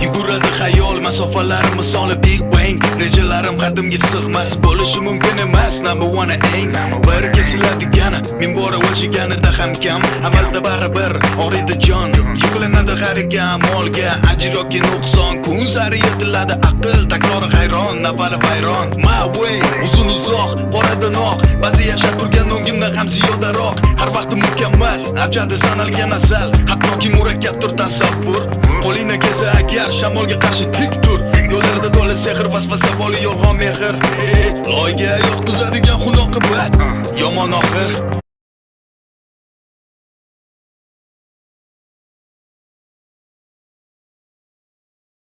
Yuguradi xayol masofalar misoli Big Bang. Rejalarim qadimga sig'mas, bo'lishi mumkin emas. Number one aim bir kesiladigani men bora o'lchaganida ham kam. Amalda baribir oriydi jon, yuklanadi g'ariga, molga, ajr yoki nuqson. Kun sari yetiladi aql, takrori hayron, nafari vayron. My way uzun uzoq, qoradan oq, ba'zi yashab turgan o'ngimda ham ziyodaroq. Har vaqt mukammal, abjadi sanalgan asal, hattoki murakkabdir tasavvur. Qo'lingni keza agar shamolga qarshi tik tur. Yo'llarda to'la sehr, vasvasa boli yolg'on mehr. Loyga yotqizadigan xun oqibat, yomon oxir.